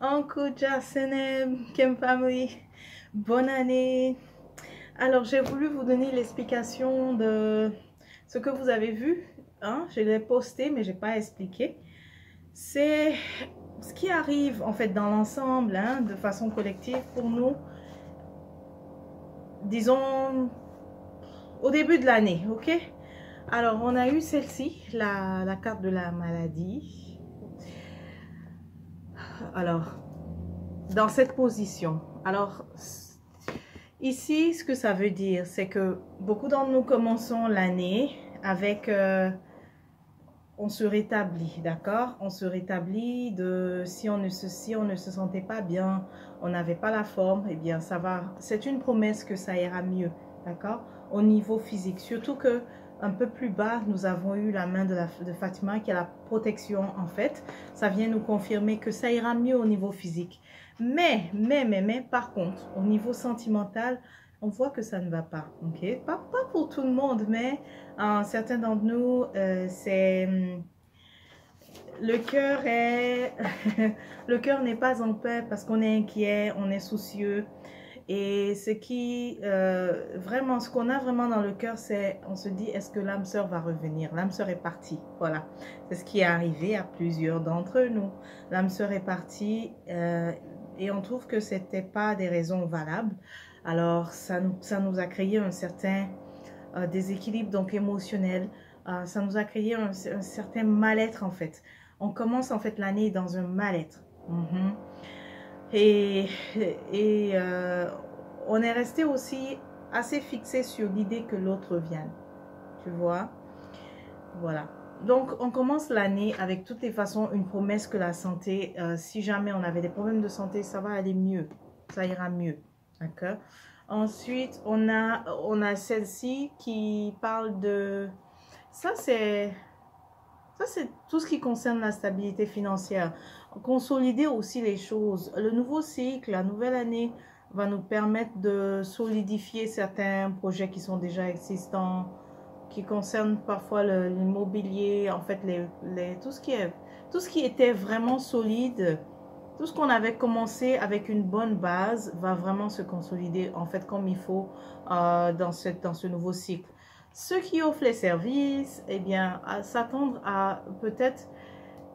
Uncle Jasenem, Kem Family, bonne année. Alors, j'ai voulu vous donner l'explication de ce que vous avez vu. Hein? Je l'ai posté, mais je n'ai pas expliqué. C'est ce qui arrive en fait dans l'ensemble, hein, de façon collective pour nous, disons, au début de l'année, ok? Alors, on a eu celle-ci, la carte de la maladie. Alors, dans cette position. Alors, ici, ce que ça veut dire, c'est que beaucoup d'entre nous commençons l'année avec... on se rétablit, d'accord? On se rétablit de... Si on ne se sentait pas bien, on n'avait pas la forme, eh bien, ça va... C'est une promesse que ça ira mieux, d'accord? Au niveau physique. Surtout que un peu plus bas, nous avons eu la main de Fatima qui a la protection en fait. Ça vient nous confirmer que ça ira mieux au niveau physique. Mais, par contre, au niveau sentimental, on voit que ça ne va pas. Ok, pas pour tout le monde, mais certains d'entre nous, c'est... Le cœur est... le cœur n'est pas en paix parce qu'on est inquiet, on est soucieux. Et ce qui, vraiment, ce qu'on a vraiment dans le cœur, c'est, on se dit, est-ce que l'âme sœur va revenir? L'âme sœur est partie, voilà. C'est ce qui est arrivé à plusieurs d'entre nous. L'âme sœur est partie et on trouve que ce n'était pas des raisons valables. Alors, ça nous a créé un certain déséquilibre donc émotionnel. Ça nous a créé un certain mal-être, en fait. On commence, en fait, l'année dans un mal-être. Et on est resté aussi assez fixé sur l'idée que l'autre vienne. Tu vois? Voilà. Donc, on commence l'année avec toutes les façons une promesse que la santé, si jamais on avait des problèmes de santé, ça va aller mieux. Ça ira mieux. D'accord? Ensuite, on a celle-ci qui parle de... Ça, c'est tout ce qui concerne la stabilité financière. Consolider aussi les choses. Le nouveau cycle, la nouvelle année va nous permettre de solidifier certains projets qui sont déjà existants, qui concernent parfois l'immobilier, en fait, tout ce qui était vraiment solide, tout ce qu'on avait commencé avec une bonne base va vraiment se consolider, en fait, comme il faut dans ce nouveau cycle. Ceux qui offrent les services, eh bien, s'attendre à peut-être,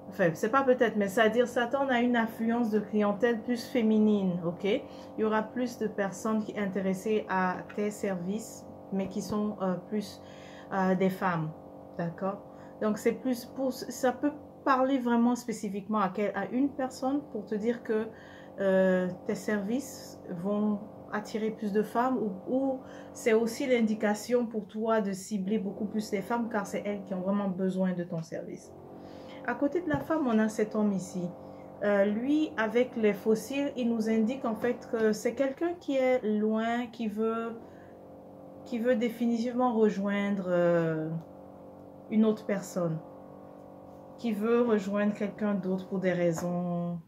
enfin, c'est pas peut-être, mais c'est-à-dire s'attendre à une affluence de clientèle plus féminine, ok? Il y aura plus de personnes qui sont intéressées à tes services, mais qui sont plus des femmes, d'accord? Donc, c'est plus pour, ça peut parler vraiment spécifiquement à une personne pour te dire que tes services vont attirer plus de femmes ou c'est aussi l'indication pour toi de cibler beaucoup plus les femmes car c'est elles qui ont vraiment besoin de ton service. À côté de la femme, on a cet homme ici. Lui, avec les fossiles, il nous indique en fait que c'est quelqu'un qui est loin, qui veut définitivement rejoindre une autre personne, qui veut rejoindre quelqu'un d'autre pour des raisons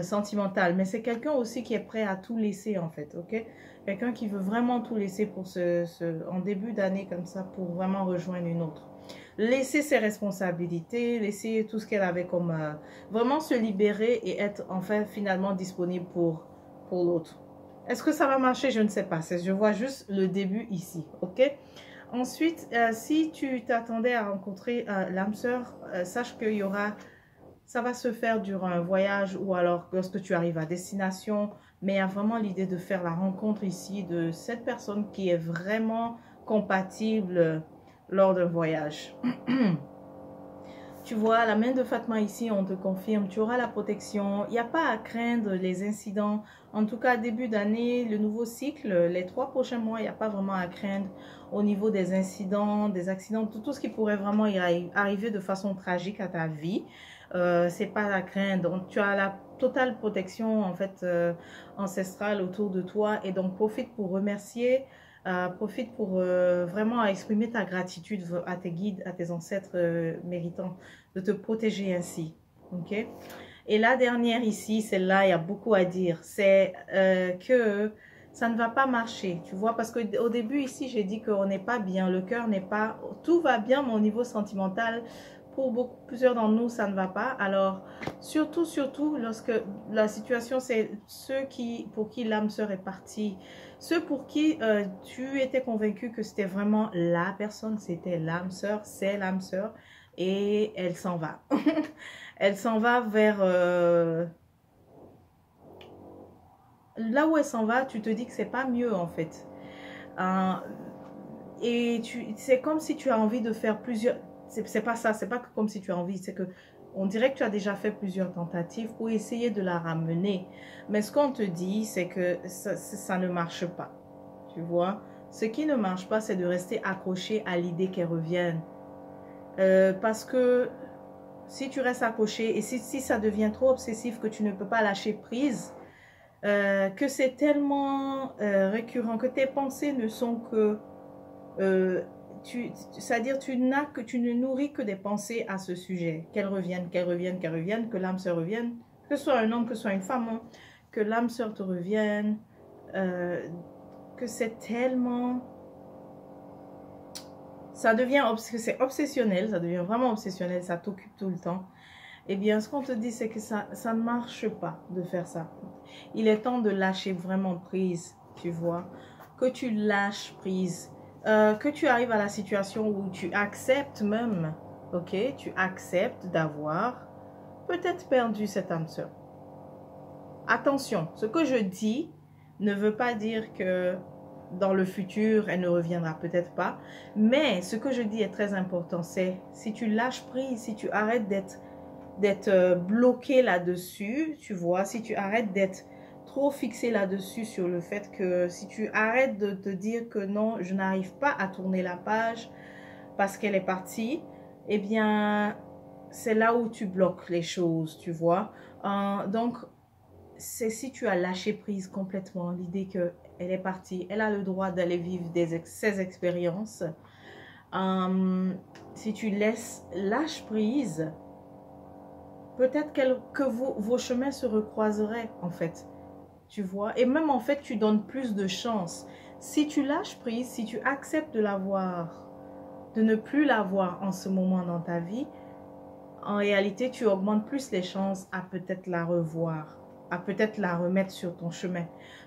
sentimentale, mais c'est quelqu'un aussi qui est prêt à tout laisser en fait, ok? Quelqu'un qui veut vraiment tout laisser pour en début d'année comme ça, pour vraiment rejoindre une autre. Laisser ses responsabilités, laisser tout ce qu'elle avait comme... vraiment se libérer et être enfin finalement disponible pour l'autre. Est-ce que ça va marcher? Je ne sais pas. Je vois juste le début ici, ok? Ensuite, si tu t'attendais à rencontrer l'âme sœur, sache qu'il y aura... Ça va se faire durant un voyage ou alors lorsque tu arrives à destination. Mais il y a vraiment l'idée de faire la rencontre ici de cette personne qui est vraiment compatible lors d'un voyage. Tu vois, la main de Fatma ici, on te confirme, tu auras la protection. Il n'y a pas à craindre les incidents. En tout cas, début d'année, le nouveau cycle, les 3 prochains mois, il n'y a pas vraiment à craindre au niveau des incidents, des accidents, tout ce qui pourrait vraiment arriver de façon tragique à ta vie. C'est pas à craindre. Donc, tu as la totale protection en fait ancestrale autour de toi et donc profite pour remercier. Profite pour vraiment exprimer ta gratitude à tes guides, à tes ancêtres méritants de te protéger ainsi. Ok? Et la dernière ici, celle-là, il y a beaucoup à dire. C'est que ça ne va pas marcher, tu vois, parce qu'au début ici, j'ai dit qu'on n'est pas bien, le cœur n'est pas... Tout va bien, mais au niveau sentimental, pour plusieurs d'entre nous, ça ne va pas. Alors, surtout, lorsque la situation, c'est pour qui l'âme sœur est partie. Ceux pour qui tu étais convaincu que c'était vraiment la personne, c'était l'âme sœur, c'est l'âme sœur. Et elle s'en va. Elle s'en va vers... là où elle s'en va, tu te dis que c'est pas mieux en fait. Et c'est comme si tu as envie de faire plusieurs... C'est pas ça, c'est pas comme si tu as envie, c'est que on dirait que tu as déjà fait plusieurs tentatives pour essayer de la ramener. Mais ce qu'on te dit, c'est que ça ne marche pas. Tu vois? Ce qui ne marche pas, c'est de rester accroché à l'idée qu'elle revienne. Parce que si tu restes accroché et si ça devient trop obsessif que tu ne peux pas lâcher prise, que c'est tellement récurrent, que tes pensées ne sont que... c'est-à-dire tu ne nourris que des pensées à ce sujet, qu'elles reviennent, que l'âme sœur revienne, que ce soit un homme, que ce soit une femme, hein, que l'âme sœur te revienne, que c'est tellement... Ça devient c'est obsessionnel, ça devient vraiment obsessionnel, ça t'occupe tout le temps. Eh bien, ce qu'on te dit, c'est que ça ne marche pas de faire ça. Il est temps de lâcher vraiment prise, tu vois. Que tu lâches prise. Que tu arrives à la situation où tu acceptes même, ok, tu acceptes d'avoir peut-être perdu cette âme sœur. Attention, ce que je dis ne veut pas dire que dans le futur, elle ne reviendra peut-être pas. Mais ce que je dis est très important, c'est si tu lâches prise, si tu arrêtes d'être bloqué là-dessus, tu vois, si tu arrêtes d'être trop fixé là-dessus sur le fait que si tu arrêtes de te dire que non, je n'arrive pas à tourner la page parce qu'elle est partie, eh bien, c'est là où tu bloques les choses, tu vois. Donc, c'est si tu as lâché prise complètement, l'idée qu'elle est partie, elle a le droit d'aller vivre ses expériences. Si tu lâches prise, peut-être que vos chemins se recroiseraient, en fait. Tu vois? Et même, en fait, tu donnes plus de chance. Si tu lâches prise, si tu acceptes de l'avoir, de ne plus l'avoir en ce moment dans ta vie, en réalité, tu augmentes plus les chances à peut-être la revoir, à peut-être la remettre sur ton chemin.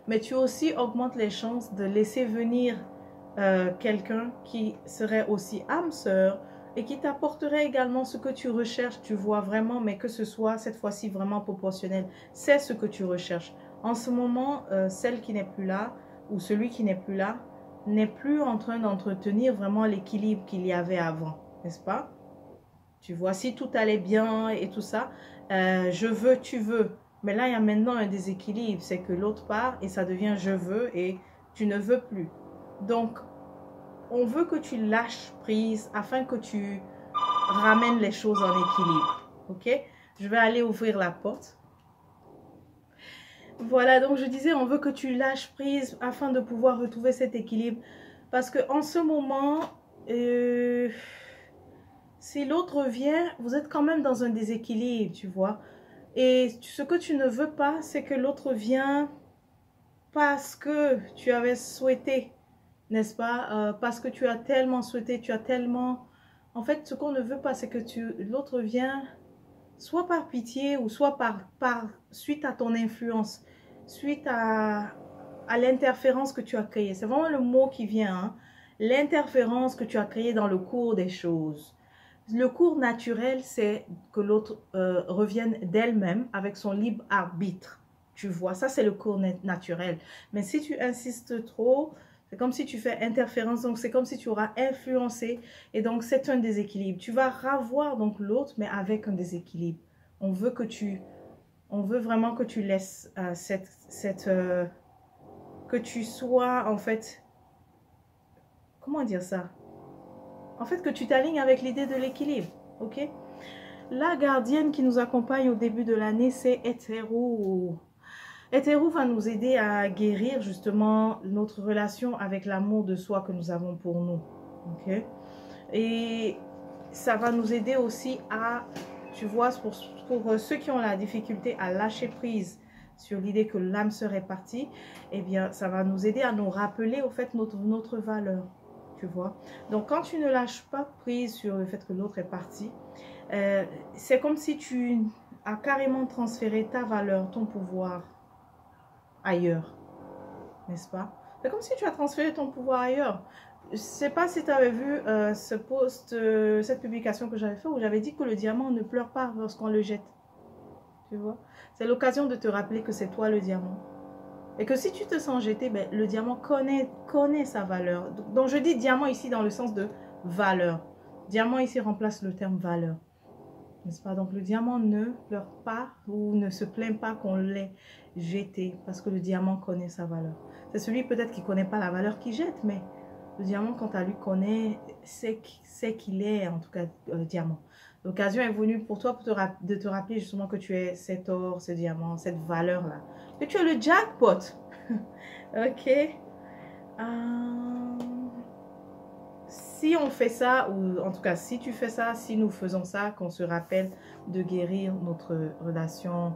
Mais tu aussi augmentes les chances de laisser venir quelqu'un qui serait aussi âme sœur, et qui t'apporterait également ce que tu recherches, tu vois vraiment, mais que ce soit cette fois-ci vraiment proportionnel. C'est ce que tu recherches. En ce moment, celle qui n'est plus là, ou celui qui n'est plus là, n'est plus en train d'entretenir vraiment l'équilibre qu'il y avait avant, n'est-ce pas? Tu vois, si tout allait bien et tout ça, je veux, tu veux. Mais là, il y a maintenant un déséquilibre, c'est que l'autre part et ça devient je veux et tu ne veux plus. Donc, on veut que tu lâches prise afin que tu ramènes les choses en équilibre. Ok? Je vais aller ouvrir la porte. Voilà, donc je disais, on veut que tu lâches prise afin de pouvoir retrouver cet équilibre. Parce que en ce moment, si l'autre vient, vous êtes quand même dans un déséquilibre, tu vois. Et ce que tu ne veux pas, c'est que l'autre vient parce que tu avais souhaité, n'est-ce pas? Parce que tu as tellement souhaité, tu as tellement... En fait, ce qu'on ne veut pas, c'est que l'autre vient soit par pitié ou soit suite à ton influence, suite à l'interférence que tu as créée. C'est vraiment le mot qui vient, hein? L'interférence que tu as créée dans le cours des choses. Le cours naturel, c'est que l'autre revienne d'elle-même avec son libre arbitre. Tu vois, ça c'est le cours naturel. Mais si tu insistes trop, c'est comme si tu fais interférence, donc c'est comme si tu auras influencé. Et donc c'est un déséquilibre. Tu vas revoir donc l'autre, mais avec un déséquilibre. On veut vraiment que tu laisses que tu sois en fait, comment dire ça? En fait, que tu t'alignes avec l'idée de l'équilibre, ok? La gardienne qui nous accompagne au début de l'année, c'est Hétéro. Hétéro va nous aider à guérir justement notre relation avec l'amour de soi que nous avons pour nous, ok? Et ça va nous aider aussi à, tu vois, pour ceux qui ont la difficulté à lâcher prise sur l'idée que l'âme sœur est partie, eh bien, ça va nous aider à nous rappeler au fait notre valeur. tu vois. Donc, quand tu ne lâches pas prise sur le fait que l'autre est parti, c'est comme si tu as carrément transféré ta valeur, ton pouvoir ailleurs, n'est-ce pas? C'est comme si tu as transféré ton pouvoir ailleurs. Je ne sais pas si tu avais vu ce post, cette publication que j'avais fait où j'avais dit que le diamant ne pleure pas lorsqu'on le jette. Tu vois? C'est l'occasion de te rappeler que c'est toi le diamant. Et que si tu te sens jeté, ben, le diamant connaît sa valeur. Donc je dis diamant ici dans le sens de valeur. Diamant ici remplace le terme valeur. N'est-ce pas? Donc le diamant ne pleure pas ou ne se plaint pas qu'on l'ait jeté parce que le diamant connaît sa valeur. C'est celui peut-être qui ne connaît pas la valeur qu'il jette, mais le diamant, quant à lui, sait qu'il est en tout cas diamant. L'occasion est venue pour toi de te rappeler justement que tu es cet or, ce diamant, cette valeur-là. Que tu es le jackpot. Ok. Si on fait ça, ou en tout cas si tu fais ça, si nous faisons ça, qu'on se rappelle de guérir notre relation,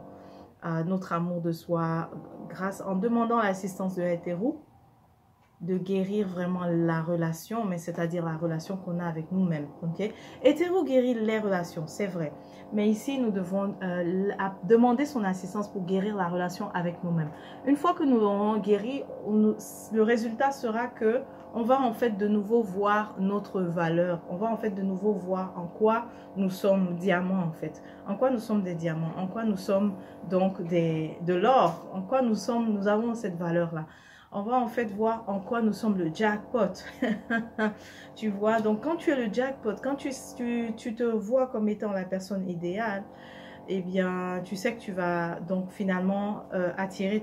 notre amour de soi, en demandant l'assistance de l'hétéro, de guérir vraiment la relation, mais c'est-à-dire la relation qu'on a avec nous-mêmes. Ok? Hétéro guérit les relations, c'est vrai. Mais ici, nous devons demander son assistance pour guérir la relation avec nous-mêmes. Une fois que nous l'aurons guéri, le résultat sera que on va en fait de nouveau voir notre valeur. On va en fait de nouveau voir en quoi nous sommes diamants en fait. En quoi nous sommes des diamants. En quoi nous sommes donc de l'or. En quoi nous avons cette valeur-là. On va en fait voir en quoi nous sommes le jackpot. Tu vois, donc quand tu es le jackpot, quand tu te vois comme étant la personne idéale, eh bien, tu sais que tu vas donc finalement attirer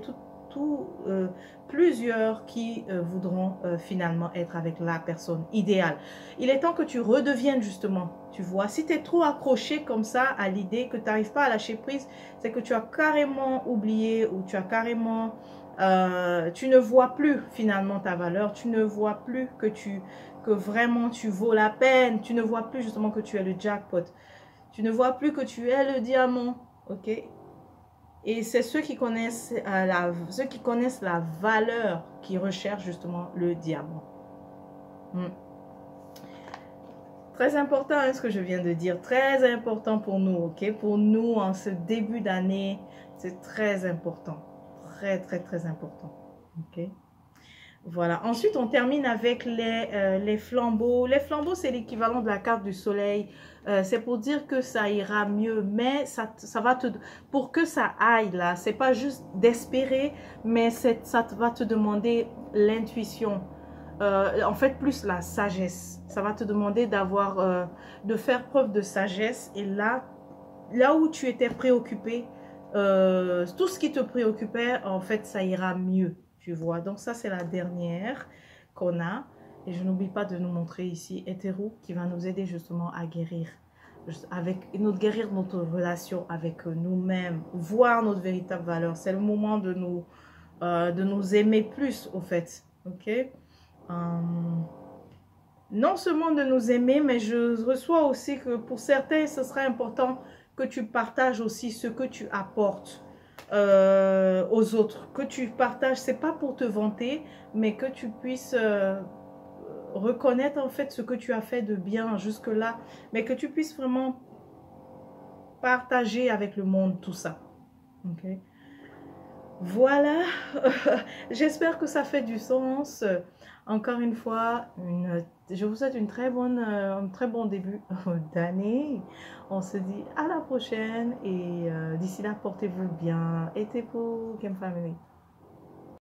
plusieurs qui voudront finalement être avec la personne idéale. Il est temps que tu redeviennes justement, tu vois, si tu es trop accroché comme ça à l'idée que tu n'arrives pas à lâcher prise, c'est que tu as carrément oublié ou tu as carrément... tu ne vois plus finalement ta valeur, tu ne vois plus que vraiment tu vaux la peine, tu ne vois plus justement que tu es le jackpot, tu ne vois plus que tu es le diamant, ok? Et c'est ceux qui connaissent la valeur qui recherchent justement le diamant. Très important hein, ce que je viens de dire, très important pour nous, ok? Pour nous en ce début d'année, c'est très important. Très important. Ok. Voilà. Ensuite, on termine avec les flambeaux. Les flambeaux, c'est l'équivalent de la carte du soleil. C'est pour dire que ça ira mieux. Mais ça va te... Pour que ça aille là, c'est pas juste d'espérer, mais ça va te demander l'intuition. En fait, plus la sagesse. Ça va te demander de faire preuve de sagesse. Et là où tu étais préoccupé, tout ce qui te préoccupait, en fait, ça ira mieux, tu vois. Donc ça, c'est la dernière qu'on a. Et je n'oublie pas de nous montrer ici hétéro qui va nous aider justement à guérir. Guérir notre relation avec nous-mêmes, voir notre véritable valeur. C'est le moment de nous aimer plus, au fait. Ok? Non seulement de nous aimer, mais je reçois aussi que pour certains, ce sera important que tu partages aussi ce que tu apportes aux autres. Que tu partages, c'est pas pour te vanter, mais que tu puisses reconnaître en fait ce que tu as fait de bien jusque-là, mais que tu puisses vraiment partager avec le monde tout ça. Ok? Voilà, j'espère que ça fait du sens. Encore une fois, je vous souhaite un très bon début d'année. On se dit à la prochaine et d'ici là, portez-vous bien. Et pour Game Family.